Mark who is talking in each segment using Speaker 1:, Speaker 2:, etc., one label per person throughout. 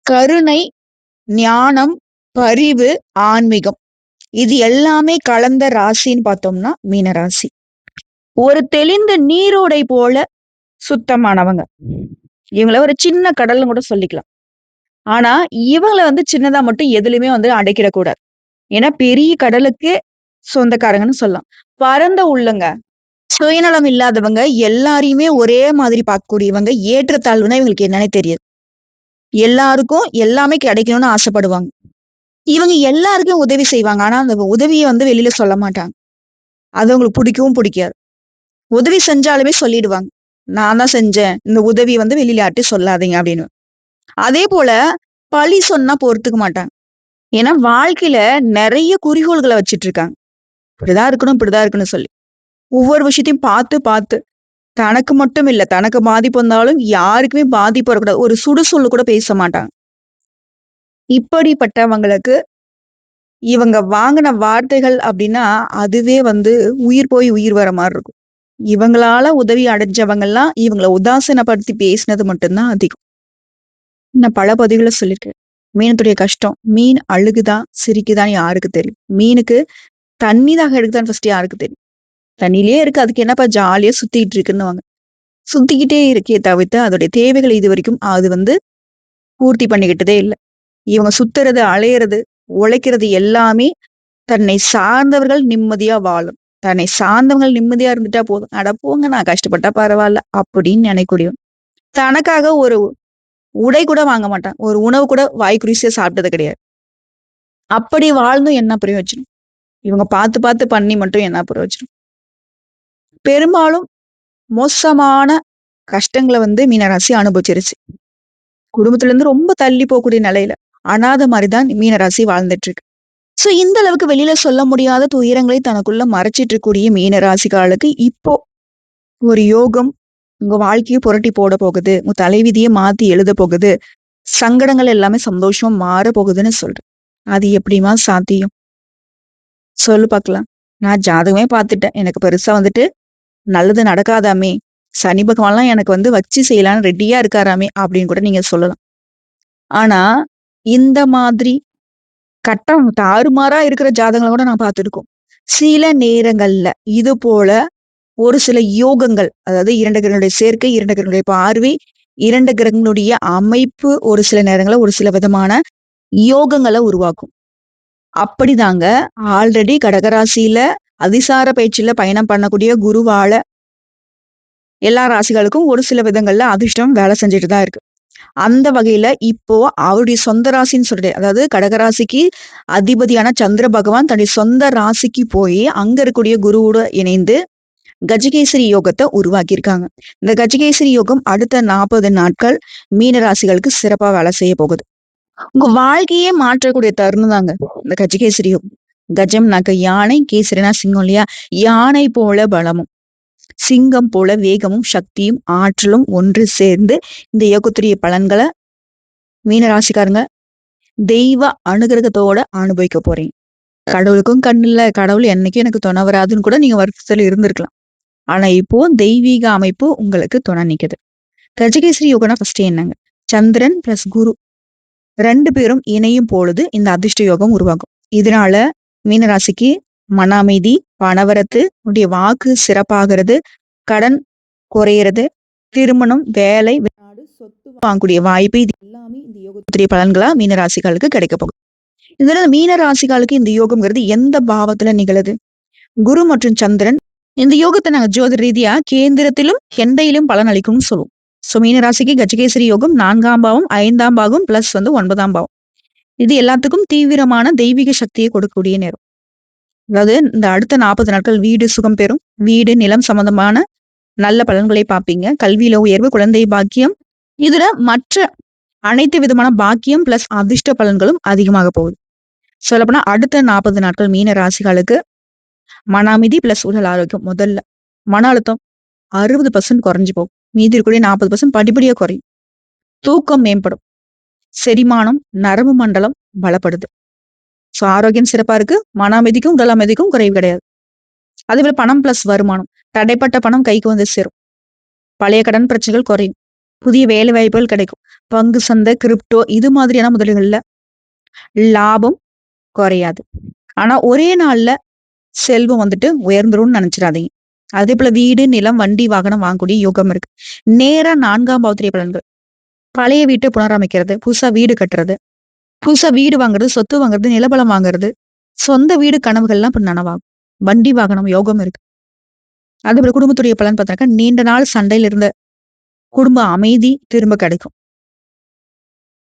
Speaker 1: கருணை, ஞானம், பரிவு, ஆன்மீகம். இது எல்லாமே கலந்த ராசின்னு பார்த்தோம்னா மீனராசி. ஒரு தெளிந்த நீரோடை போல சுத்தமானவங்க. இவங்கள ஒரு சின்ன கடல்னு கூட சொல்லிக்கலாம். ஆனா, இவங்கள சின்னதா மட்டும் எதுலயுமே அடைக்கிடக்கூடாது. ஏன்னா, பெரிய கடலுக்கே சொந்தக்காரங்கன்னு சொல்லலாம். பரந்த உள்ளங்க. சுயநலம் இல்லாதவங்க, எல்லாரையுமே ஒரே மாதிரி பார்க்கக்கூடியவங்க, ஏற்றத்தாழ்வுனா இவங்களுக்கு என்னன்னே தெரியாது. எல்லாருக்கும் எல்லாமே கிடைக்கணும்னு ஆசைப்படுவாங்க. இவங்க எல்லாருக்கும் உதவி செய்வாங்க. ஆனா, அந்த உதவிய வெளியில சொல்ல மாட்டாங்க. அது அவங்களுக்கு பிடிக்கவும் பிடிக்காது. உதவி செஞ்சாலுமே சொல்லிடுவாங்க. நான் தான் செஞ்சேன். இந்த உதவி வெளியில யார்ட்டயும் சொல்லாதீங்க அப்படின்னு. அதே போல பழி சொன்னா பொறுத்துக்க மாட்டாங்க. ஏன்னா வாழ்க்கையில நெறைய குறிக்கோள்கள வச்சுட்டு இருக்காங்க. இப்படிதான் இருக்கணும், இப்படிதான் இருக்கணும்னு சொல்லி. ஒவ்வொரு விஷயத்தையும் பார்த்து, பார்த்து தனக்கு மட்டும் இல்ல, தனக்கு பாதிப்பு வந்தாலும் யாருக்குமே பாதிப்பு வரக்கூடாது. ஒரு சுடுசொல்லு கூட பேச மாட்டாங்க. இப்படிப்பட்டவங்களுக்கு இவங்க வாங்கின வார்த்தைகள் அப்படின்னா, அதுவே உயிர் போய் உயிர் வர மாரி இருக்கும். இவங்களால உதவி அடைஞ்சவங்கலாம் இவங்கள உதாசீனப்படுத்தி பேசினது மட்டும் தான் அதிகம். நான் பல பதிவுல சொல்லியிருக்கேன். மீனத்துடைய கஷ்டம். மீன் அழுகுதா, சிரிக்குதான்னு யாருக்கு தெரியும்? மீனுக்கு தண்ணி தாகம் எடுக்குதான்னு ஃபர்ஸ்ட் யாருக்கு தெரியும்? தண்ணியிலேயே இருக்கு. அதுக்கு என்னப்பா ஜாலியா சுத்திட்டு இருக்குன்னுவாங்க. சுத்திக்கிட்டே இருக்கே தவிர்த்து அதோடைய தேவைகள் இதுவரைக்கும் அது பூர்த்தி பண்ணிக்கிட்டதே இல்ல. இவங்க சுத்துறது, அலையறது, உழைக்கிறது எல்லாமே தன்னை சார்ந்தவர்கள் நிம்மதியா வாழும். தன்னை சார்ந்தவர்கள் நிம்மதியா இருந்துட்டா போதும். அட போங்க நான் கஷ்டப்பட்டா பரவால்ல அப்படின்னு நினைக்கக்கூடியவன். தனக்காக ஒரு உடை கூட வாங்க மாட்டான். ஒரு உணவு கூட வாய்க்கு ருசியா சாப்பிட்டது கிடையாது. அப்படி வாழ்ந்தும் என்ன பிரயோஜனம்? இவங்க பார்த்து பார்த்து பண்ணி மட்டும் என்ன பிரயோஜனம்? பெரும்பாலும் மோசமான கஷ்டங்கள மீனராசி அனுபவிச்சிருச்சு. குடும்பத்துல இருந்து ரொம்ப தள்ளி போகக்கூடிய நிலையில. அனாதை மாரி தான் மீனராசி வாழ்ந்துட்டு இருக்கு. சோ இந்த அளவுக்கு வெளியில சொல்ல முடியாத துயரங்களை தனக்குள்ள மறைச்சிட்டு இருக்கக்கூடிய மீனராசிக்காரர்களுக்கு இப்போ ஒரு யோகம் உங்க வாழ்க்கையை புரட்டி போட போகுது. உங்க தலைவிதியை மாத்தி எழுத போகுது. சங்கடங்கள் எல்லாமே சந்தோஷமா மாற போகுதுன்னு சொல்றேன். அது எப்படிம்மா சாத்தியம்? சொல்லு பார்க்கலாம். நான் ஜாதகமே பார்த்துட்டேன். எனக்கு பெருசா நல்லது நடக்காதாமே. சனி பகவான்லாம் எனக்கு வச்சு செய்யலான்னு ரெடியா இருக்காராமே அப்படின்னு கூட நீங்க சொல்லலாம். ஆனா, இந்த மாதிரி கட்டம் தாறுமாறா இருக்கிற ஜாதகங்கள கூட நான் பார்த்துருக்கோம். சில நேரங்கள்ல இது போல ஒரு சில யோகங்கள், அதாவது 2 கிரகங்களுடைய சேர்க்கை, 2 கிரகங்களுடைய பார்வை, 2 கிரகங்களுடைய அமைப்பு ஒரு சில நேரங்கள்ல ஒரு சில விதமான யோகங்கள உருவாக்கும். அப்படிதாங்க ஆல்ரெடி கடகராசியில அதிசார பயிற்சியில பயணம் பண்ணக்கூடிய குருவால எல்லா ராசிகளுக்கும் ஒரு சில விதங்கள்ல அதிர்ஷ்டம் வேலை செஞ்சுட்டு தான் இருக்கு. அந்த வகையில இப்போ அவருடைய சொந்த ராசின்னு சொல்லிட்டு, அதாவது கடகராசிக்கு அதிபதியான சந்திர பகவான் தன்னுடைய சொந்த ராசிக்கு போய் அங்க இருக்கக்கூடிய குருவோட இணைந்து கஜகேசரி யோகத்தை உருவாக்கியிருக்காங்க. இந்த கஜகேசரி யோகம் அடுத்த 40 நாட்கள் மீன ராசிகளுக்கு சிறப்பா வேலை செய்ய போகுது. உங்க வாழ்க்கையே மாற்றக்கூடிய தருணம் தாங்க இந்த கஜகேசரி யோகம். கஜம்னாக்க யானை, கேசரினா சிங்கம் இல்லையா? யானை போல பலமும், சிங்கம் போல வேகமும், சக்தியும், ஆற்றலும் ஒன்று சேர்ந்து இந்த யோகத்துடைய பலன்களை மீனராசிக்காரங்க தெய்வ அனுகிரகத்தோட அனுபவிக்க போறீங்க. கடவுளுக்கும் கண் இல்ல, கடவுள் என்னைக்கும் எனக்கு துணை வராதுன்னு கூட நீங்க வருத்தத்துல இருந்திருக்கலாம். ஆனா இப்போ தெய்வீக அமைப்பு உங்களுக்கு துணை நிக்குது. கஜகேசரி யோகனா ஃபர்ஸ்ட் என்னங்க? சந்திரன் பிளஸ் குரு 2 பேரும் இணையும் பொழுது இந்த அதிர்ஷ்ட யோகம் உருவாகும். இதனால மீனராசிக்கு மன அமைதி, பணவரத்து, உடைய வாக்கு சிறப்பாகிறது, கடன் குறையிறது, திருமணம், வேலை, வெளிநாடு, சொத்து வாங்கக்கூடிய வாய்ப்பு இது எல்லாமே இந்த யோகத்துடைய பலன்களா மீனராசிகளுக்கு கிடைக்க போகுது. இதுல மீனராசிகளுக்கு இந்த யோகம்ங்கிறது எந்த பாவத்துல நிகழுது? குரு மற்றும் சந்திரன் இந்த யோகத்தை நாங்க ஜோதிட ரீதியா கேந்திரத்திலும் கெண்டையிலும் பலன் அளிக்கும்னு சொல்லுவோம். சோ மீனராசிக்கு கஜகேசரி யோகம் 4ஆம் பாவம், 5ஆம் பாகம் பிளஸ் 9ஆம் பாவம். இது எல்லாத்துக்கும் தீவிரமான தெய்வீக சக்தியை கொடுக்கக்கூடிய நேரம். அதாவது இந்த அடுத்த 40 நாட்கள் வீடு சுகம் பெறும். வீடு, நிலம் சம்பந்தமான நல்ல பலன்களை பார்ப்பீங்க. கல்வியில உயர்வு, குழந்தை பாக்கியம், இதுல மற்ற அனைத்து விதமான பாக்கியம் பிளஸ் அதிர்ஷ்ட பலன்களும் அதிகமாக போகுது. சொல்லப்போனா அடுத்த 40 நாட்கள் மீன ராசிகளுக்கு மன அமைதி பிளஸ் உடல் ஆரோக்கியம். முதல்ல மன அழுத்தம் 60% குறைஞ்சு போகும். மீதி இருக்கக்கூடிய 40% படிப்படியா குறையும். தூக்கம் மேம்படும். செரிமானம், நரம்பு மண்டலம் பலப்படுது. சோ ஆரோக்கியம் சிறப்பா இருக்கு. மன அமைதிக்கும் உடல் அமைதிக்கும் குறைவு கிடையாது. அதே போல பணம் பிளஸ் வருமானம். தடைப்பட்ட பணம் கைக்கு சேரும். பழைய கடன் பிரச்சனைகள் குறையும். புதிய வேலை வாய்ப்புகள் கிடைக்கும். பங்கு சந்தை, கிரிப்டோ இது மாதிரியான முதலீடுகள்ல லாபம் குறையாது. ஆனா ஒரே நாள்ல செல்வம் வந்துட்டு உயர்ந்துரும்னு நினைச்சிடாதீங்க. அதேபோல வீடு, நிலம், வண்டி, வாகனம் வாங்கக்கூடிய யோகம் இருக்கு. நேரா 4ஆம் பாவத்திரிய பலன்கள். பழைய வீட்ட புனரமைக்கிறது, புதுசா வீடு கட்டுறது, புதுசா வீடு வாங்குறது, சொத்து வாங்குறது, நிலபலம் வாங்குறது, சொந்த வீடு கனவுகள்லாம் இப்ப நனவாகும். வண்டி, வாகனம் யோகம் இருக்கு. அதேபோல குடும்பத்துடைய பலன் பார்த்தாக்கா, நீண்ட நாள் சண்டையில இருந்த குடும்ப அமைதி திரும்ப கிடைக்கும்.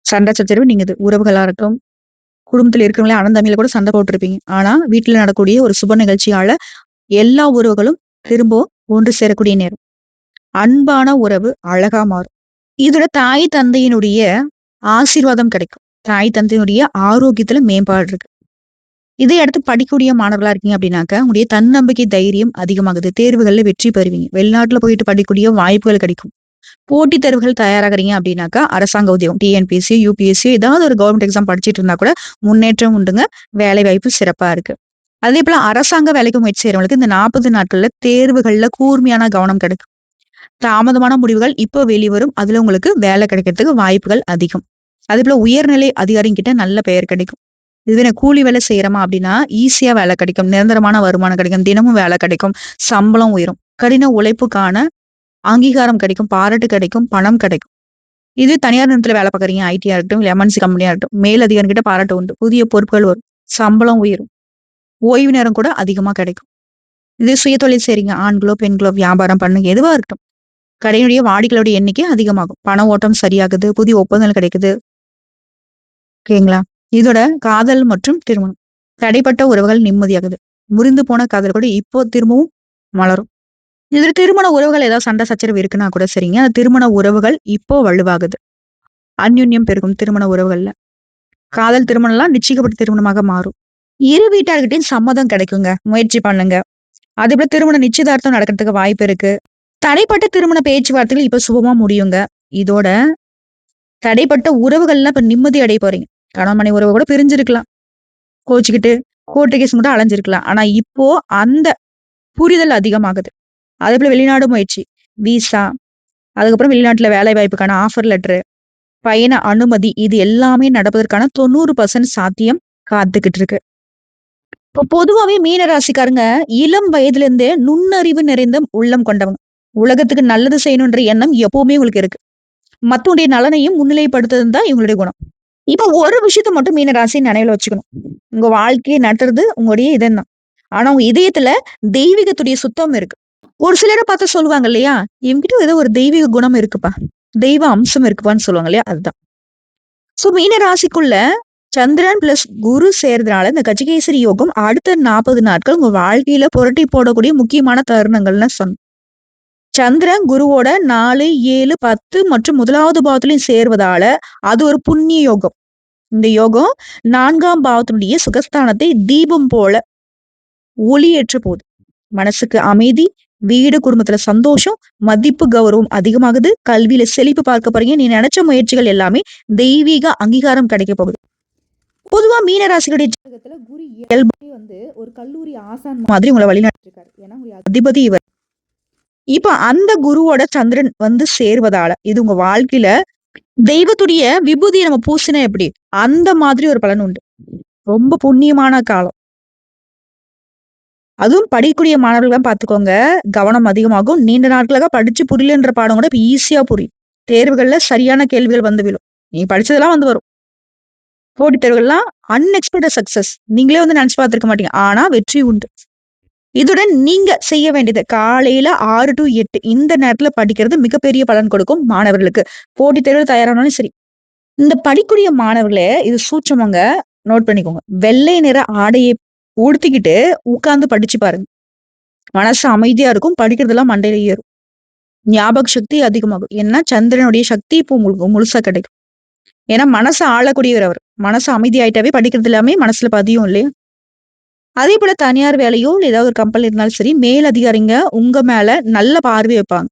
Speaker 1: சண்டை சச்சரவு நீங்குது. உறவுகளா இருக்கட்டும், குடும்பத்துல இருக்கிறவங்களே அண்ணன் தம்பியில கூட சண்டை போட்டிருப்பீங்க. ஆனா வீட்டுல நடக்கக்கூடிய ஒரு சுப நிகழ்ச்சியால எல்லா உறவுகளும் திரும்ப ஒன்று சேரக்கூடிய நேரம். அன்பான உறவு அழகா மாறும். இதுல தாய் தந்தையினுடைய ஆசீர்வாதம் கிடைக்கும். தாய் தந்தையினுடைய ஆரோக்கியத்துல மேம்பாடு இருக்கு. இதை அடுத்து படிக்கக்கூடிய மாணவர்களா இருக்கீங்க அப்படின்னாக்க, உங்களுடைய தன்னம்பிக்கை தைரியம் அதிகமாகுது. தேர்வுகள்ல வெற்றி பெறுவீங்க. வெளிநாட்டுல போயிட்டு படிக்கக்கூடிய வாய்ப்புகள் கிடைக்கும். போட்டித் தேர்வுகள் தயாராகுறீங்க அப்படின்னாக்கா, அரசாங்க உத்தியோகம் டிஎன்பிஎஸ்சி, யுபிஎஸ்சி ஏதாவது ஒரு கவர்மெண்ட் எக்ஸாம் படிச்சுட்டு இருந்தா கூட முன்னேற்றம் உண்டுங்க. வேலை வாய்ப்பு சிறப்பா இருக்கு. அதே போல அரசாங்க வேலைக்கு முயற்சி செய்றவங்களுக்கு இந்த 40 நாட்கள்ல தேர்வுகள்ல கூர்மையான கவனம் கிடைக்கும். தாமதமான முடிவுகள் இப்போ வெளிவரும். அதுல உங்களுக்கு வேலை கிடைக்கிறதுக்கு வாய்ப்புகள் அதிகம். அதே போல உயர்நிலை அதிகாரிகிட்ட நல்ல பெயர் கிடைக்கும். இதுவே நான் கூலி வேலை செய்யறோமா அப்படின்னா ஈஸியா வேலை கிடைக்கும். நிரந்தரமான வருமானம் கிடைக்கும். தினமும் வேலை கிடைக்கும். சம்பளம் உயரும். கடின உழைப்புக்கான அங்கீகாரம் கிடைக்கும். பாராட்டு கிடைக்கும். பணம் கிடைக்கும். இது தனியார் நிறுவனத்துல வேலை பார்க்குறீங்க. ஐடியா இருக்கட்டும், இல்ல எம்என்சி கம்பெனியா இருக்கட்டும். மேல் அதிகாரி கிட்ட பாராட்டு உண்டு. புதிய பொறுப்புகள் வரும். சம்பளம் உயரும். ஓய்வு நேரம் கூட அதிகமா கிடைக்கும். இதே சுயதொழில் செய்றீங்க. ஆண்களோ, பெண்களோ வியாபாரம் பண்ணுங்க. எதுவா இருக்கட்டும். கடையினுடைய வாடிக்கையாளருடைய எண்ணிக்கை அதிகமாகும். பண ஓட்டம் சரியாகுது. புதிய ஒப்பந்தங்கள் கிடைக்குது. ஓகேங்களா? இதோட காதல் மற்றும் திருமணம். தடைப்பட்ட உறவுகள் நிம்மதியாகுது. முறிந்து போன காதல் கூட இப்போ திரும்பவும் மலரும். இதுல திருமண உறவுகள் ஏதாவது சண்டை சச்சரவு இருக்குன்னா கூட சரிங்க. அந்த திருமண உறவுகள் இப்போ வலுவாகுது. அந்யுன்யம் பெருகும் திருமண உறவுகள்ல. காதல் திருமணம்லாம் நிச்சயிக்கப்பட்ட திருமணமாக மாறும். இரு வீட்டார்கிட்டயும் சம்மதம் கிடைக்குங்க. முயற்சி பண்ணுங்க. அதேபோல திருமண நிச்சயதார்த்தம் நடக்கிறதுக்கு வாய்ப்பு இருக்கு. தடைப்பட்ட திருமண பேச்சுவார்த்தைகள் இப்ப சுபமா முடியுங்க. இதோட தடைப்பட்ட உறவுகள்லாம் இப்ப நிம்மதி அடைய போறீங்க. கணவன் மனைவி உறவு கூட பிரிஞ்சிருக்கலாம். கோச்சுக்கிட்டு கோர்ட்டு கேஸ் மட்டும் அலைஞ்சிருக்கலாம். ஆனா இப்போ அந்த புரிதல் அதிகமாகுது. அதே போல வெளிநாடு முயற்சி, விசா, அதுக்கப்புறம் வெளிநாட்டுல வேலை வாய்ப்புக்கான ஆஃபர் லெட்டரு, பயண அனுமதி இது எல்லாமே நடப்பதற்கான 90% சாத்தியம் காத்துக்கிட்டு இருக்கு. இப்போ பொதுவாவே மீன ராசிக்காரங்க இளம் வயதுல இருந்தே நுண்ணறிவு நிறைந்த உள்ளம் கொண்டவங்க. உலகத்துக்கு நல்லது செய்யணுன்ற எண்ணம் எப்பவுமே உங்களுக்கு இருக்கு. மத்தவங்களுடைய நலனையும் முன்னிலைப்படுத்துறது தான் இவங்களுடைய குணம். இப்ப ஒரு விஷயத்த மட்டும் மீன ராசி நினைவுல வச்சுக்கணும். உங்க வாழ்க்கையை நடத்துறது உங்களுடைய இதயம் தான். ஆனா உங்க இதயத்துல தெய்வீகத்துடைய சுத்தம் இருக்கு. ஒரு சிலரை பார்த்து சொல்லுவாங்க இல்லையா? இவங்கிட்ட ஏதோ ஒரு தெய்வீக குணம் இருக்குப்பா. தெய்வ அம்சம் இருக்குப்பான்னு சொல்லுவாங்க இல்லையா? அதுதான். சோ மீன ராசிக்குள்ள சந்திரன் பிளஸ் குரு சேர்றதுனால இந்த கஜகேசரி யோகம் அடுத்த 40 நாட்கள் உங்க வாழ்க்கையில புரட்டி போடக்கூடிய முக்கியமான தருணங்கள்னு சொன்னோம். சந்திரன் குருவோட 4, 7, 10 மற்றும் முதலாவது பாவத்திலையும் சேர்வதால அது ஒரு புண்ணிய யோகம். இந்த யோகம் 4ஆம் பாவத்தினுடைய சுகஸ்தானத்தை தீபம் போல ஒளியேற்ற போகுது. மனசுக்கு அமைதி, வீடு குடும்பத்துல சந்தோஷம், மதிப்பு கௌரவம் அதிகமாகுது. கல்வியில செழிப்பு பார்க்க போறீங்க. நீ நினைச்ச முயற்சிகள் எல்லாமே தெய்வீக அங்கீகாரம் கிடைக்க போகுது. பொதுவா மீன ராசிகளுடைய ஜாதகத்துல குரு இயல்பே ஒரு கல்லூரி ஆசான் மாதிரி உங்களை வழிநடத்திட்டு இருக்காரு. ஏன்னா உங்களுடைய அதிபதி இவர். இப்ப அந்த குருவோட சந்திரன் சேர்வதால இது உங்க வாழ்க்கையில தெய்வத்துடைய விபூதியை நம்ம பூசினா எப்படி அந்த மாதிரி ஒரு பலன் உண்டு. ரொம்ப புண்ணியமான காலம். அதுவும் படிக்கக்கூடிய மாணவர்கள் பாத்துக்கோங்க. கவனம் அதிகமாகும். நீண்ட நாட்களாக படிச்சு புரியலன்ற பாடம் கூட இப்ப ஈஸியா புரியும். தேர்வுகள்ல சரியான கேள்விகள் விழும். நீ படிச்சதெல்லாம் வரும். போட்டித் தேர்வுகள்லாம் அன்எக்ஸ்பெக்டட் சக்சஸ். நீங்களே நினைச்சு பார்த்திருக்க மாட்டீங்க. ஆனா வெற்றி உண்டு. இதுடன் நீங்க செய்ய வேண்டியது காலையில 6 to 8 இந்த நேரத்துல படிக்கிறது மிகப்பெரிய பலன் கொடுக்கும் மாணவர்களுக்கு. போட்டித் தேர்வு தயாரானாலும் சரி. இந்த படிக்கூடிய மாணவர்களே இது சூட்சமங்க. நோட் பண்ணிக்கோங்க. வெள்ளை நிற ஆடையை உடுத்திக்கிட்டு உட்கார்ந்து படிச்சு பாருங்க. மனசு அமைதியா இருக்கும். படிக்கிறதெல்லாம் மண்டையில ஏறும். ஞாபக சக்தி அதிகமாகும். ஏன்னா சந்திரனுடைய சக்தி இப்போ உங்களுக்கு முழுசா கிடைக்கும். ஏன்னா மனசை ஆளக்கூடியவர் அவர். மனசு அமைதியாயிட்டாவே படிக்கிறது எல்லாமே மனசுல பதியும் இல்லையா? அதே போல தனியார் வேலையோ இல்ல ஏதாவது ஒரு கம்பெனி இருந்தாலும் சரி, மேல் அதிகாரிங்க உங்க மேல நல்ல பார்வை வைப்பாங்க.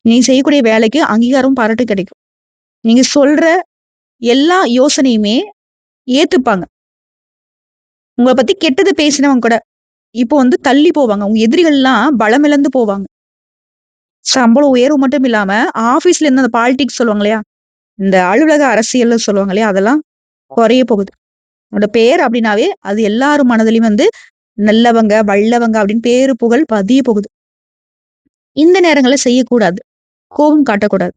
Speaker 1: நீ செய்யக்கூடிய வேலைக்கு அங்கீகாரம் பாராட்டு கிடைக்கும். நீங்க சொல்ற எல்லா யோசனையுமே ஏத்துப்பாங்க. உங்கள பத்தி கெட்டது பேசினவங்க கூட இப்போ தள்ளி போவாங்க. உங்க எதிரிகள்லாம் பலமிழந்து போவாங்க. சம்பளம் உயர்வு மட்டும் இல்லாம, ஆஃபீஸ்ல இருந்து அந்த பாலிடிக்ஸ் சொல்லுவாங்க இல்லையா? இந்த அலுவலக அரசியல்னு சொல்லுவாங்க இல்லையா? அதெல்லாம் குறைய போகுது. உன்னோட பேர் அப்படின்னாவே, அது எல்லாரும் மனதிலயும் வந்து நல்லவங்க, வல்லவங்க அப்படின்னு பேரு, புகழ் பதிய போகுது. இந்த நேரங்கள்ல செய்யக்கூடாது. கோபம் காட்டக்கூடாது.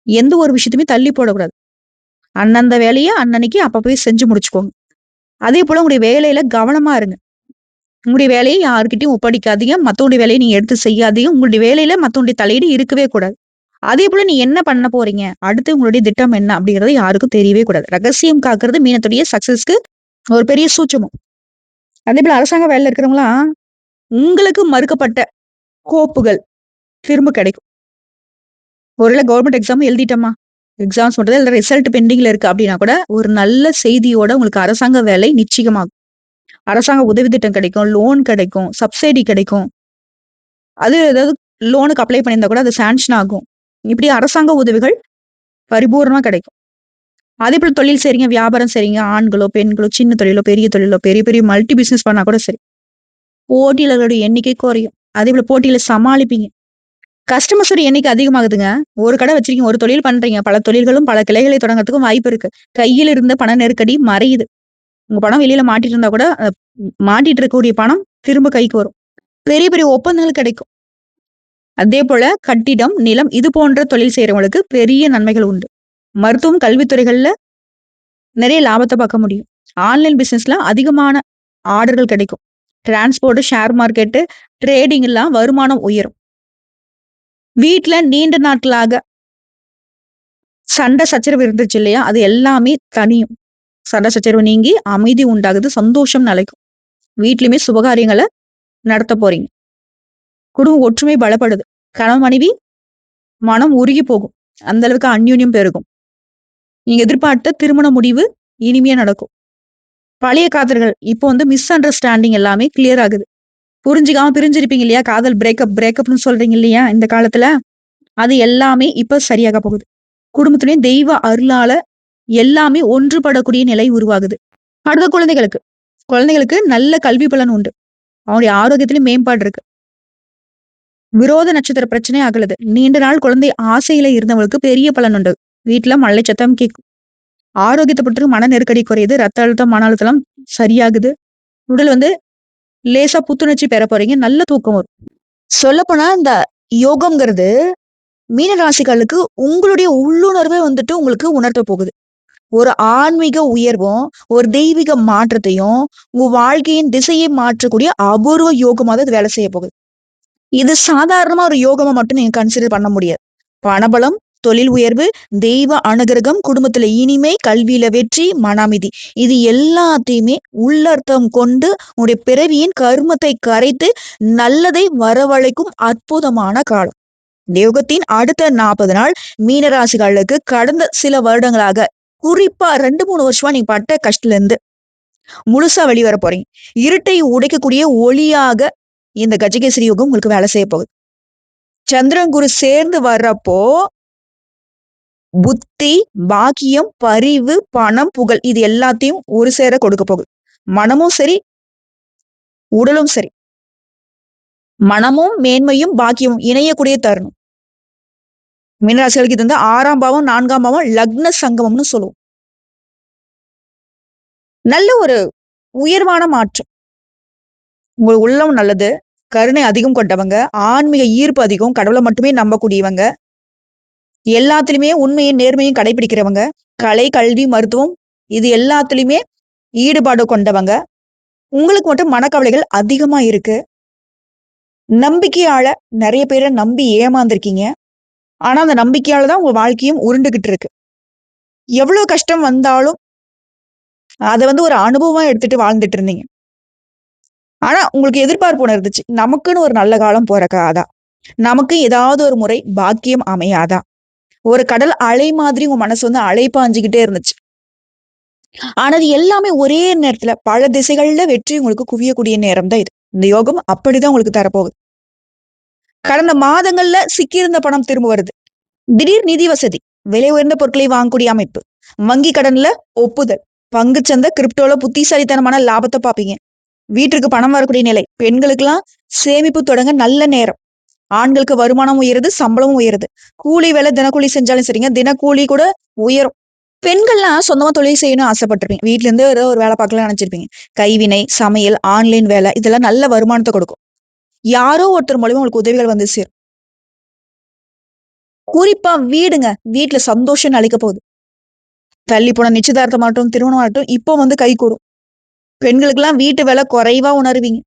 Speaker 1: எந்த ஒரு விஷயத்தையுமே தள்ளி போடக்கூடாது. அந்தந்த வேலைய அன்னன்னைக்கு அப்ப போய் செஞ்சு முடிச்சுக்கோங்க. அதேபோல உங்களுடைய வேலையில கவனமா இருங்க. உங்களுடைய வேலைய யார்கிட்டயும் ஒப்படைக்காதீங்க. மத்தவங்களுடைய வேலைய நீங்க எடுத்து செய்யாதீங்க. உங்களுடைய வேலையில மத்தவங்களுடைய தலையீடு இருக்கவே கூடாது. அதேபோல நீ என்ன பண்ண போறீங்க? அடுத்து உங்களுடைய திட்டம் என்ன? அப்படிங்கிறது யாருக்கும் தெரியவே கூடாது. ரகசியம் காக்கிறது மீனத்துடைய சக்சஸ்க்கு ஒரு பெரிய சூட்சுமம். அதேபோல அரசாங்க வேலையில இருக்கிறவங்கலாம், உங்களுக்கு மறுக்கப்பட்ட கோப்புகள் திரும்ப கிடைக்கும். ஒருவேள கவர்ன்மென்ட் எக்ஸாம் எழுதிட்டோமா, எக்ஸாம்ஸ் மட்டும் தான் இல்ல ரிசல்ட் பெண்டிங்ல இருக்கு அப்படின்னா கூட, ஒரு நல்ல செய்தியோட உங்களுக்கு அரசாங்க வேலை நிச்சயமாகும். அரசாங்க உதவி திட்டம் கிடைக்கும், லோன் கிடைக்கும், சப்சிடி கிடைக்கும். அது ஏதாவது லோனுக்கு அப்ளை பண்ணியிருந்தா கூட அது சாங்ஷன் ஆகும். இப்படி அரசாங்க உதவிகள் பரிபூரணமா கிடைக்கும். அதேபோல தொழில் செய்றீங்க, வியாபாரம் செய்றீங்க, ஆண்களோ, பெண்களோ, சின்ன தொழிலோ, பெரிய தொழிலோ, பெரிய பெரிய மல்டி பிசினஸ் பண்ணா கூட சரி. போட்டியாளர்களுடைய எண்ணிக்கை குறையும். அதேபோல போட்டியில சமாளிப்பீங்க. கஸ்டமர்ஸோட எண்ணிக்கை அதிகமாகுதுங்க. ஒரு கடை வச்சிருக்கீங்க, ஒரு தொழில் பண்றீங்க. பல தொழில்களும், பல கிளைகளை தொடங்குறதுக்கும் வாய்ப்பு இருக்கு. கையில இருந்த பண நெருக்கடி மறையுது. உங்க பணம் வெளியில மாட்டிட்டு இருந்தா கூட, மாட்டிட்டு இருக்கக்கூடிய பணம் திரும்ப கைக்கு வரும். பெரிய பெரிய ஒப்பந்தங்கள் கிடைக்கும். அதேபோல கட்டிடம், நிலம் இது போன்ற தொழில் செய்றவங்களுக்கு பெரிய நன்மைகள் உண்டு. மருத்துவம், கல்வித்துறைகள்ல நிறைய லாபத்த பார்க்க முடியும். ஆன்லைன் பிசினஸ்ல அதிகமான ஆர்டர்கள் கிடைக்கும். டிரான்ஸ்போர்ட், ஷேர் மார்க்கெட், ட்ரேடிங் எல்லாம் வருமானம் உயரும். வீட்ல நீண்ட நாட்களாக சண்டை சச்சரவு இருந்துச்சு இல்லையா? அது எல்லாமே தணியும். சண்டை சச்சரவு நீங்கி அமைதி உண்டாகுது. சந்தோஷம் நிலைக்கும். வீட்லயுமே சுபகாரியங்கள நடத்த போறீங்க. குடும்ப ஒற்றுமை பலப்படுது. கணவன், மனைவி மனம் உருகி போகும். அந்த அளவுக்கு அந்யோன்யம் பெருகும். நீங்க எதிர்பார்த்த திருமண முடிவு இனிமையா நடக்கும். பழைய காதல்கள் இப்போ வந்து மிஸ் அண்டர்ஸ்டாண்டிங் எல்லாமே கிளியர் ஆகுது. புரிஞ்சுக்காம பிரிஞ்சிருப்பீங்க இல்லையா? காதல் பிரேக்கப்ன்னு சொல்றீங்க இல்லையா? இந்த காலத்துல. அது எல்லாமே இப்ப சரியாக போகுது. குடும்பத்திலயும் தெய்வ அருளால எல்லாமே ஒன்றுபடக்கூடிய நிலை உருவாகுது. அடுத்த குழந்தைகளுக்கு. குழந்தைகளுக்கு நல்ல கல்வி பலன் உண்டு. அவங்களுடைய ஆரோக்கியத்திலும் மேம்பாடு இருக்கு. விரோத நட்சத்திர பிரச்சனை அகலுது. நீண்ட நாள் குழந்தை ஆசையில இருந்தவங்களுக்கு பெரிய பலன் உண்டு. வீட்ல மழலை சத்தம் கேட்கும். ஆரோக்கியத்தை பொறுத்து மன நெருக்கடி குறையுது. ரத்த அழுத்தம், மன அழுத்தம் சரியாகுது. உடல் வந்து லேசா புத்துணர்ச்சி பெற போறீங்க. நல்ல தூக்கம் வரும். சொல்லப்போனா இந்த யோகம்ங்கிறது மீன ராசிகளுக்கு உங்களுடைய உள்ளுணர்வே வந்துட்டு உங்களுக்கு உணர்த்த போகுது. ஒரு ஆன்மீக உயர்வும், ஒரு தெய்வீக மாற்றத்தையும், உங்க வாழ்க்கையின் திசையை மாற்றக்கூடிய அபூர்வ யோகமா தான் இது வேலை செய்ய போகுது. இது சாதாரணமா ஒரு யோகமா மட்டும் நீங்க கன்சிடர் பண்ண முடியாது. பணபலம், தொழில் உயர்வு, தெய்வ அனுகிரகம், குடும்பத்துல இனிமை, கல்வியில வெற்றி, மன அமைதி. இது எல்லாத்தையுமே உள்ளர்த்தம் கொண்டு உங்களுடைய பிறவியின் கருமத்தை கரைத்து நல்லதை வரவழைக்கும் அற்புதமான காலம். இந்த யுகத்தின் அடுத்த 40 நாள் மீனராசிகளுக்கு கடந்த சில வருடங்களாக குறிப்பா 2, 3 வருஷமா நீங்க பட்ட கஷ்டத்துல இருந்து முழுசா வெளிவர போறீங்க. இருட்டை உடைக்கக்கூடிய ஒளியாக இந்த கஜகேசரி யோகம் உங்களுக்கு வேலை செய்ய போகுது. சந்திரன் குரு சேர்ந்து வர்றப்போ புத்தி, பாக்கியம், பரிவு, பணம், புகழ் இது எல்லாத்தையும் ஒரு சேர கொடுக்க போகுது. மனமும் சரி, உடலும் சரி. மனமும், மேன்மையும், பாக்கியமும் இணையக்கூடிய தருணம். மீனராசிகளுக்கு இது வந்து 6ஆம் பாவம், 4ஆம் பாவம், லக்ன சங்கமம்னு சொல்லுவோம். நல்ல ஒரு உயர்வான மாற்றம். உங்க உள்ளம் நல்லது. கருணை அதிகம் கொண்டவங்க, ஆன்மீக ஈர்ப்பு அதிகம், கடவுளை மட்டுமே நம்பக்கூடியவங்க, எல்லாத்துலயுமே உண்மையும் நேர்மையும் கடைபிடிக்கிறவங்க, கலை, கல்வி, மருத்துவம் இது எல்லாத்துலயுமே ஈடுபாடு கொண்டவங்க. உங்களுக்கு மட்டும் மனக்கவலைகள் அதிகமா இருக்கு. நம்பிக்கையால நிறைய பேரை நம்பி ஏமாந்துருக்கீங்க. ஆனா அந்த நம்பிக்கையால தான் உங்க வாழ்க்கையும் உருண்டுகிட்டு இருக்கு. எவ்வளவு கஷ்டம் வந்தாலும் அதை வந்து ஒரு அனுபவமா எடுத்துட்டு வாழ்ந்துட்டு இருந்தீங்க. ஆனா உங்களுக்கு எதிர்பார்ப்பு ஒண்ணு இருந்துச்சு. நமக்குன்னு ஒரு நல்ல காலம் பொறக்காதா? நமக்கு ஏதாவது ஒரு முறை பாக்கியம் அமையாதா? ஒரு கடல் அலை மாதிரி உங்க மனசு வந்து அலைப்பாஞ்சுகிட்டே இருந்துச்சு. ஆனா அது எல்லாமே ஒரே நேரத்துல பல திசைகள்ல வெற்றி உங்களுக்கு குவியக்கூடிய நேரம் தான் இது. இந்த யோகம் அப்படிதான் உங்களுக்கு தரப்போகுது. கடந்த மாதங்கள்ல சிக்கியிருந்த பணம் திரும்ப வருது. திடீர் நிதி வசதி, விலை உயர்ந்த பொருட்களை வாங்கக்கூடிய அமைப்பு, வங்கி கடன்ல ஒப்புதல், பங்குச்சந்தை, கிரிப்டோல புத்திசாலித்தனமான லாபத்தை பார்ப்பீங்க. வீட்டிற்கு பணம் வரக்கூடிய நிலை, பெண்களுக்கெல்லாம் சேமிப்பு தொடங்க நல்ல நேரம். ஆண்களுக்கு வருமானம் உயருது, சம்பளமும் உயருது. கூலி வேலை தினக்கூலி செஞ்சாலும் சரிங்க, தினக்கூலி கூட உயரும். பெண்கள்லாம் சொந்தமா தொழில் செய்யணும்னு ஆசைப்பட்டிருப்பீங்க. வீட்ல இருந்து ஏதோ ஒரு வேலை பார்க்கலாம்னு நினைச்சிருப்பீங்க. கைவினை, சமையல், ஆன்லைன் வேலை இதெல்லாம் நல்ல வருமானத்த கொடுக்கும். யாரோ ஒருத்தர் மூலியமா உங்களுக்கு உதவிகள் வந்து சேரும். குறிப்பா வீடுங்க. வீட்ல சந்தோஷம் அளிக்க போகுது. தள்ளி போன நிச்சயதார்த்தமாகட்டும், திருமணமாகட்டும் இப்போ வந்து கைகூடும். பெண்களுக்கெல்லாம் வீட்டு வேலை குறைவா உணருவீங்க.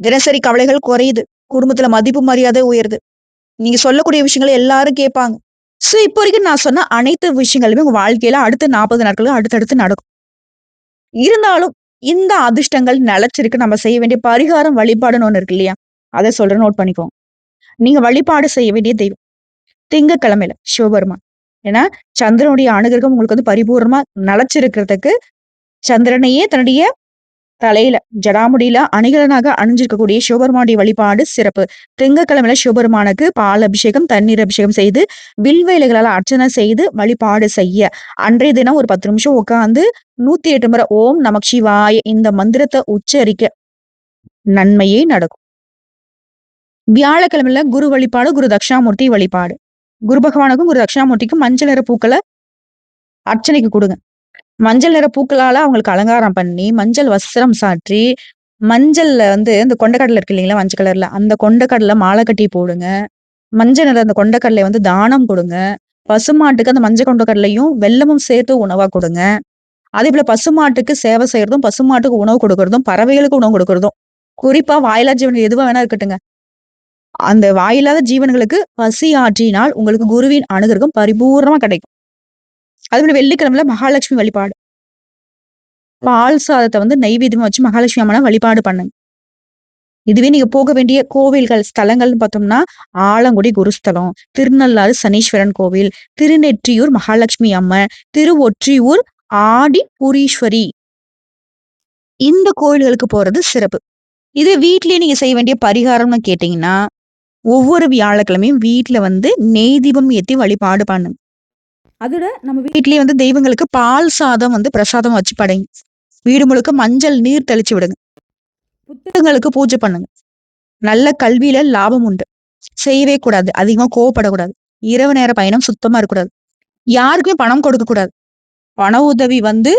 Speaker 1: தினசரி கவலைகள் குறையுது. குடும்பத்துல மதிப்பு மரியாதை உயருது. நீங்க சொல்லக்கூடிய விஷயங்கள எல்லாரும் கேட்பாங்க. சோ, இப்போ வரைக்கும் நான் சொன்ன அனைத்து விஷயங்களுமே உங்க வாழ்க்கையில அடுத்த 40 நாட்களுக்கு அடுத்தடுத்து நடக்கும். இருந்தாலும் இந்த அதிர்ஷ்டங்கள் நிலைச்சிருக்கு. நம்ம செய்ய வேண்டிய பரிகாரம் வழிபாடுன்னு ஒண்ணு இருக்கு இல்லையா? அத சொல்றேன் நோட் பண்ணிக்கோங்க. நீங்க வழிபாடு செய்ய வேண்டிய தெய்வம். திங்கட்கிழமையில சிவபெருமான். ஏன்னா, சந்திரனுடைய அனுகிரகம் உங்களுக்கு வந்து பரிபூரணமா நிலைச்சிருக்கிறதுக்கு சந்திரனையே தன்னுடைய தலையில ஜடாமுடியில அணிகலனாக அணிஞ்சிருக்கக்கூடிய சிவபெருமானுடைய வழிபாடு சிறப்பு. திங்கட்கிழமையில சிவபெருமானுக்கு பால் அபிஷேகம், தண்ணீர் அபிஷேகம் செய்து, வில்வ இலைகளால அர்ச்சனை செய்து வழிபாடு செய்ய, அன்றைய தினம் ஒரு 10 நிமிஷம் உட்கார்ந்து 108 முறை ஓம் நமக் சிவாய இந்த மந்திரத்த உச்சரிக்க நன்மையே நடக்கும். வியாழக்கிழமையில குரு வழிபாடு, குரு தட்சிணாமூர்த்தி வழிபாடு. குரு பகவானுக்கும், குரு தட்சிணாமூர்த்திக்கும் மஞ்சள் நிற பூக்கள அர்ச்சனைக்கு குடுங்க. மஞ்சள் நிற பூக்களால அவங்களுக்கு அலங்காரம் பண்ணி, மஞ்சள் வஸ்திரம் சாற்றி, மஞ்சள்ல வந்து இந்த கொண்டைக்கடலை இருக்கு இல்லைங்களா? மஞ்சள் கலர்ல. அந்த கொண்டைக்கடல மாலை கட்டி போடுங்க. மஞ்சள் நிற அந்த கொண்டைக்கடலைய வந்து தானம் குடுங்க. பசுமாட்டுக்கு அந்த மஞ்சள் கொண்டைக்கடலையும், வெல்லமும் சேர்த்து உணவா குடுங்க. அதேபோல பசுமாட்டுக்கு சேவை செய்யறதும், பசுமாட்டுக்கு உணவு கொடுக்கறதும், பறவைகளுக்கு உணவு கொடுக்கறதும், குறிப்பா வாயில்லா ஜீவன் எதுவா வேணா இருக்கட்டுங்க. அந்த வாயில்லாத ஜீவன்களுக்கு பசி ஆற்றினால் உங்களுக்கு குருவின் அனுகிரகம் பரிபூரணமா கிடைக்கும். அதேபோல வெள்ளிக்கிழமையில மகாலட்சுமி வழிபாடு. பால் சாதத்த வந்து நைவேத்தியமா வச்சு மகாலட்சுமி அம்மன வழிபாடு பண்ணுங்க. இதுவே நீங்க போக வேண்டிய கோவில்கள், ஸ்தலங்கள்னு பார்த்தோம்னா, ஆலங்குடி குருஸ்தலம், திருநள்ளாறு சனீஸ்வரன் கோவில், திருநெற்றியூர் மகாலட்சுமி அம்மன், திருவொற்றியூர் ஆடிபுரீஸ்வரி. இந்த கோயில்களுக்கு போறது சிறப்பு. இதே வீட்லயே நீங்க செய்ய வேண்டிய பரிகாரம்னு கேட்டீங்கன்னா, ஒவ்வொரு வியாழக்கிழமையும் வீட்ல வந்து நெய் தீபம் ஏத்தி வழிபாடு பண்ணுங்க. அதோட நம்ம வீட்லயே வந்து தெய்வங்களுக்கு பால் சாதம் வந்து பிரசாதம் வச்சு படைங்க. வீடு முழுக்க மஞ்சள் நீர் தெளிச்சு விடுங்க. புத்தகங்களுக்கு பூஜை பண்ணுங்க. நல்ல கல்வியில லாபம் உண்டு. செய்யவே கூடாது. அதிகமா கோவப்படக்கூடாது. இரவு நேர பயணம் சுத்தமா இருக்கக்கூடாது. யாருக்குமே பணம் கொடுக்க கூடாது. பண உதவி வந்து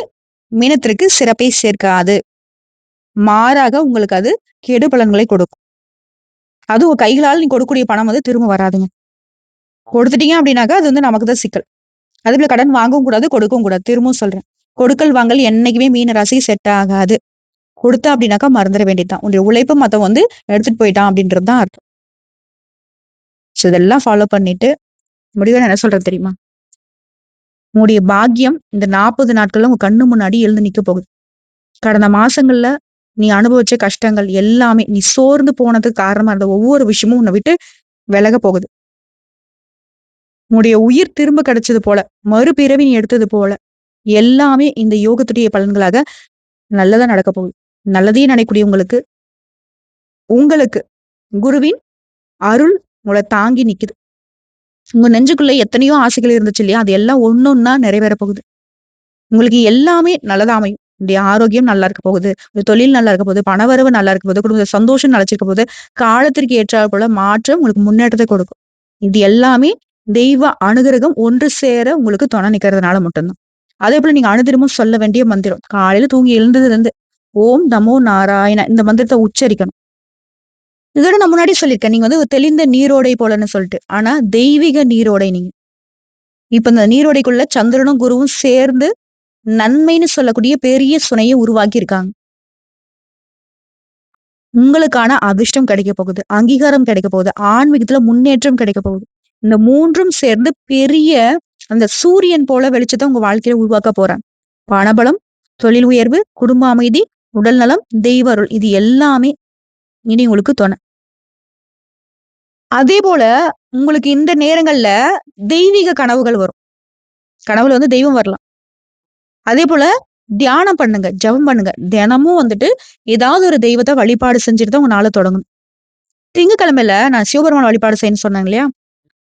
Speaker 1: மீனத்திற்கு சிறப்பை சேர்க்காது. மாறாக உங்களுக்கு அது கெடு பலன்களை கொடுக்கும். அதுவும் உங்க கைகளால நீங்க கொடுக்கக்கூடிய பணம் வந்து திரும்ப வராதுங்க. கொடுத்துட்டீங்க அப்படின்னாக்கா அது வந்து நமக்கு தான் சிக்கல். அதேபோல கடன் வாங்கவும் கூடாது, கொடுக்கவும் கூடாது. திரும்பவும் சொல்றேன். கொடுக்கல் வாங்கல் என்னைக்குமே மீன ராசிக்கு செட் ஆகாது. கொடுத்தா அப்படின்னாக்கா மறந்துட வேண்டியதுதான். உன்னுடைய உழைப்ப மத்தவன் வந்து எடுத்துட்டு போயிட்டான் அப்படின்றது தான் அர்த்தம். சோ இதெல்லாம் ஃபாலோ பண்ணிட்டு முடிவா நான் என்ன சொல்றேன் தெரியுமா? உன்னுடைய பாக்கியம் இந்த 40 நாட்கள்ல உங்க கண்ணு முன்னாடி எழுந்து நிக்க போகுது. கடந்த மாசங்கள்ல நீ அனுபவிச்ச கஷ்டங்கள் எல்லாமே, நீ சோர்ந்து போனதுக்கு காரணமா இருந்த ஒவ்வொரு விஷயமும் உன்னை விட்டு விலக போகுது. உன்னுடைய உயிர் திரும்ப கிடைச்சது போல, மறுபிறவி நீ எடுத்தது போல, எல்லாமே இந்த யோகத்துடைய பலன்களாக நல்லதா நடக்க போகுது. நல்லதையே நினைக்கக்கூடிய உங்களுக்கு உங்களுக்கு குருவின் அருள் உங்கள தாங்கி நிக்குது. உங்க நெஞ்சுக்குள்ள எத்தனையோ ஆசைகள் இருந்துச்சு இல்லையா? அது எல்லாம் ஒண்ணொன்னா நிறைவேற போகுது. உங்களுக்கு எல்லாமே நல்லதா அமையும். உங்களுடைய ஆரோக்கியம் நல்லா இருக்க போகுது. உங்க தொழில் நல்லா இருக்க போகுது. பணவரவு நல்லா இருக்க போகுது. குடும்பத்துல சந்தோஷம் நிலைச்சிருக்க போகுது. காலத்திற்கு ஏற்றாற் போல மாற்றம் உங்களுக்கு முன்னேற்றத்தை கொடுக்கும். இது எல்லாமே தெய்வ அனுகிரகம் ஒன்று சேர உங்களுக்கு துணை நிக்கிறதுனால மட்டும்தான். அதேபோல நீங்க அனுதினமும் சொல்ல வேண்டிய மந்திரம். காலையில தூங்கி எழுந்ததுல இருந்து ஓம் நமோ நாராயண இந்த மந்திரத்தை உச்சரிக்கணும். இதோட நான் முன்னாடி சொல்லியிருக்கேன். நீங்க வந்து ஒரு தெளிந்த நீரோடை போலன்னு சொல்லிட்டு. ஆனா தெய்வீக நீரோடை நீங்க. இப்ப இந்த நீரோடைக்குள்ள சந்திரனும், குருவும் சேர்ந்து நன்மைன்னு சொல்லக்கூடிய பெரிய சுனையை உருவாக்கி இருக்காங்க. உங்களுக்கான அதிர்ஷ்டம் கிடைக்க போகுது. அங்கீகாரம் கிடைக்க போகுது. ஆன்மீகத்துல முன்னேற்றம் கிடைக்க போகுது. இந்த 3ம் சேர்ந்து பெரிய அந்த சூரியன் போல வெளிச்சத்த உங்க வாழ்க்கையில உருவாக்க போறாங்க. பணபலம், தொழில் உயர்வு, குடும்ப அமைதி, உடல் நலம், தெய்வ அருள் இது எல்லாமே இனி உங்களுக்கு துணை. அதே போல உங்களுக்கு இந்த நேரங்கள்ல தெய்வீக கனவுகள் வரும். கனவுல வந்து தெய்வம் வரலாம். அதே போல தியானம் பண்ணுங்க, ஜெபம் பண்ணுங்க. தினமும் வந்துட்டு ஏதாவது ஒரு தெய்வத்த வழிபாடு செஞ்சுட்டு தான் உங்க நாள தொடங்கணும். திங்கட்கிழமையில நான் சிவபெருமான் வழிபாடு செய்யணும்னு சொன்னேங்க இல்லையா?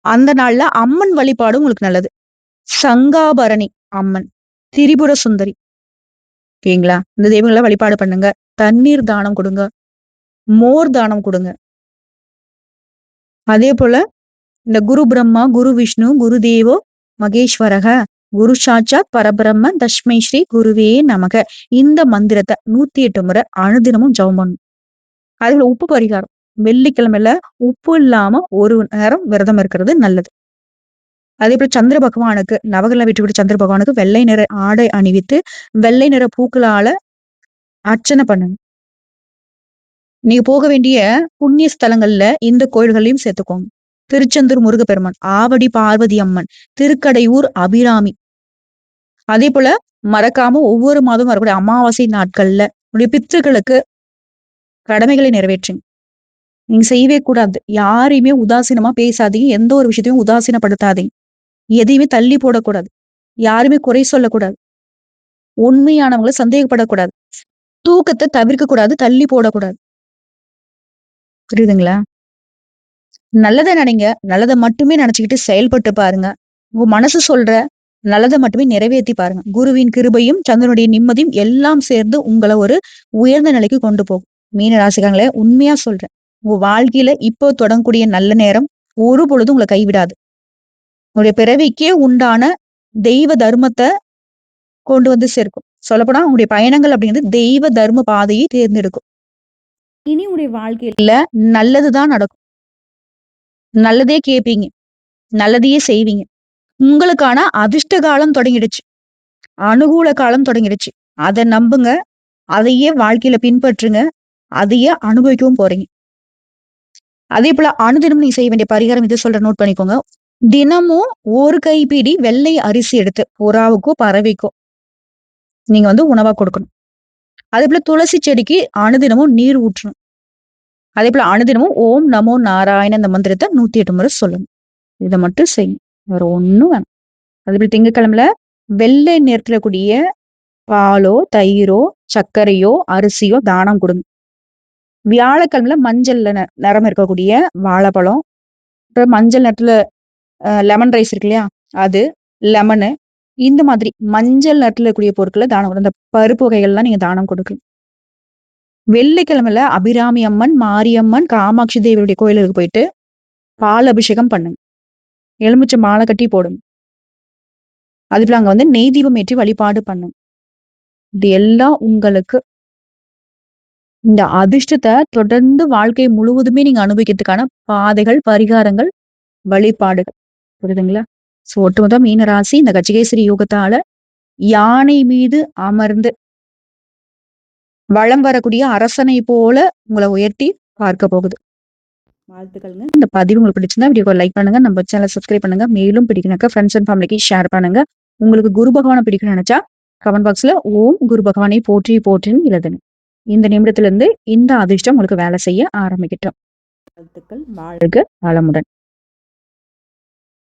Speaker 1: அந்த நாள்ல அம்மன் வழிபாடு உங்களுக்கு நல்லது. சங்காபரணி அம்மன், திரிபுர சுந்தரி ஓகேங்களா? இந்த தெய்வங்கள வழிபாடு பண்ணுங்க. தண்ணீர் தானம் கொடுங்க. மோர் தானம் கொடுங்க. அதே போல இந்த குரு பிரம்மா, குரு விஷ்ணு, குரு தேவோ மகேஸ்வரக, குரு சாட்சாத் பரபிரம்ம தஸ்மை ஸ்ரீ குருவே நமக. இந்த மந்திரத்தை 108 முறை அனுதினமும் ஜெபம் பண்ணணும். அதுல உப்பு பரிகாரம். வெள்ளிக்கிழமையில உப்பு இல்லாம ஒரு நேரம் விரதம் இருக்கிறது நல்லது. அதே போல சந்திர பகவானுக்கு நவகிரக வீட்டு சந்திர பகவானுக்கு வெள்ளை நிற ஆடை அணிவித்து வெள்ளை நிற பூக்களால அர்ச்சனை பண்ணுங்க. நீங்க போக வேண்டிய புண்ணிய ஸ்தலங்கள்ல இந்த கோயில்களையும் சேர்த்துக்கோங்க. திருச்செந்தூர் முருகப்பெருமான், ஆவடி பார்வதி அம்மன், திருக்கடையூர் அபிராமி. அதே போல மறக்காம ஒவ்வொரு மாதம் வரக்கூடிய அமாவாசை நாட்கள்ல உடைய பித்ருக்களுக்கு கடமைகளை நிறைவேற்றுங்க. நீங்க செய்யவே கூடாது. யாரையுமே உதாசீனமா பேசாதீங்க. எந்த ஒரு விஷயத்தையும் உதாசீனப்படுத்தாதீங்க. எதையுமே தள்ளி போடக்கூடாது. யாருமே குறை சொல்லக்கூடாது. உண்மையானவங்களை சந்தேகப்படக்கூடாது. தூக்கத்தை தவிர்க்க கூடாது. தள்ளி போடக்கூடாது. புரியுதுங்களா? நல்லதை நினைங்க. நல்லதை மட்டுமே நினைச்சுக்கிட்டு செயல்பட்டு பாருங்க. உங்க மனசு சொல்ற நல்லதை மட்டுமே நிறைவேற்றி பாருங்க. குருவின் கிருபையும் சந்திரனுடைய நிம்மதியும் எல்லாம் சேர்ந்து உங்களை ஒரு உயர்ந்த நிலைக்கு கொண்டு போகும். மீன ராசிக்காரங்களே, உண்மையா சொல்றேன். உங்க வாழ்க்கையில இப்போ தொடங்கக்கூடிய நல்ல நேரம் ஒரு பொழுதும் உங்களை கைவிடாது. உங்களுடைய பிறவிக்கே உண்டான தெய்வ தர்மத்தை கொண்டு வந்து சேர்க்கும். சொல்லப்போனா உங்களுடைய பயணங்கள் அப்படிங்கிறது தெய்வ தர்ம பாதையை தேர்ந்தெடுக்கும். இனி உங்களுடைய வாழ்க்கையில நல்லதுதான் நடக்கும். நல்லதே கேட்பீங்க. நல்லதையே செய்வீங்க. உங்களுக்கான அதிர்ஷ்ட காலம் தொடங்கிடுச்சு. அனுகூல காலம் தொடங்கிடுச்சு. அதை நம்புங்க. அதையே வாழ்க்கையில பின்பற்றுங்க. அதையே அனுபவிக்கவும் போறீங்க. அதே போல அனுதினம் நீங்க செய்ய வேண்டிய பரிகாரம் இது சொல்ற நோட் பண்ணிக்கோங்க. தினமும் ஒரு கைப்பிடி வெள்ளை அரிசி எடுத்து புறாவுக்கோ பறவைக்கோ நீங்க உணவா கொடுக்கணும். அதே போல துளசி செடிக்கு அனுதினமும் நீர் ஊற்றணும். அதே போல அனுதினமும் ஓம் நமோ நாராயண இந்த மந்திரத்தை 108 முறை சொல்லணும். இதை மட்டும் செய்யும். வேற ஒண்ணும் வேணும். அதே போல திங்கட்கிழமையில வெள்ளை நிறத்துல கூடிய பாலோ தயிரோ சர்க்கரையோ அரிசியோ தானம் கொடுங்க. வியாழக்கிழமையில மஞ்சள்ல நிறம் இருக்கக்கூடிய வாழைப்பழம், அப்புறம் மஞ்சள் நிறத்துல லெமன் ரைஸ் இருக்கு இல்லையா, அது லெமனு, இந்த மாதிரி மஞ்சள் நிறத்துல இருக்கக்கூடிய பொருட்களை தானம் கொடுங்க. இந்த பருப்பு வகைகள்லாம் நீங்க தானம் கொடுக்கலாம். வெள்ளிக்கிழமையில அபிராமி அம்மன், மாரியம்மன், காமாட்சி தேவியுடைய கோயிலுக்கு போயிட்டு பால் அபிஷேகம் பண்ணுங்க. எலுமிச்சை மாலை கட்டி போடுங்க. அதுல அங்க நெய் தீபம் ஏற்றி வழிபாடு பண்ணுங்க. இது எல்லாம் உங்களுக்கு இந்த அதிர்ஷ்டத்தை தொடர்ந்து வாழ்க்கை முழுவதுமே நீங்க அனுபவிக்கிறதுக்கான பாதைகள், பரிகாரங்கள், வழிபாடுகள். புரியுதுங்களா? சோ ஒட்டுமொத்த மீனராசி இந்த கஜகேசரி யோகத்தால யானை மீது அமர்ந்து வளம் வரக்கூடிய அரசனை போல உங்களை உயர்த்தி பார்க்க போகுது. வாழ்த்துக்கள்ங்க. இந்த பதிவு உங்களுக்கு பிடிச்சிருந்தா வீடியோ லைக் பண்ணுங்க, நம்ம சேனல் சப்ஸ்கிரைப் பண்ணுங்க. மேலும் பிடிக்கணுக்கா ஃப்ரெண்ட்ஸ் அண்ட் ஃபேமிலிக்கு ஷேர் பண்ணுங்க. உங்களுக்கு குரு பகவானை பிடிக்கணும்னு நினைச்சா கமெண்ட் பாக்ஸ்ல ஓம் குரு பகவானை போற்றி போற்றின்னு எழுதுங்க. இந்த நிமிடத்துல இருந்து இந்த அதிர்ஷ்டம் உங்களுக்கு வேலை செய்ய ஆரம்பிக்கட்டும். வாழ்த்துக்கள். வாழ்க வளமுடன்.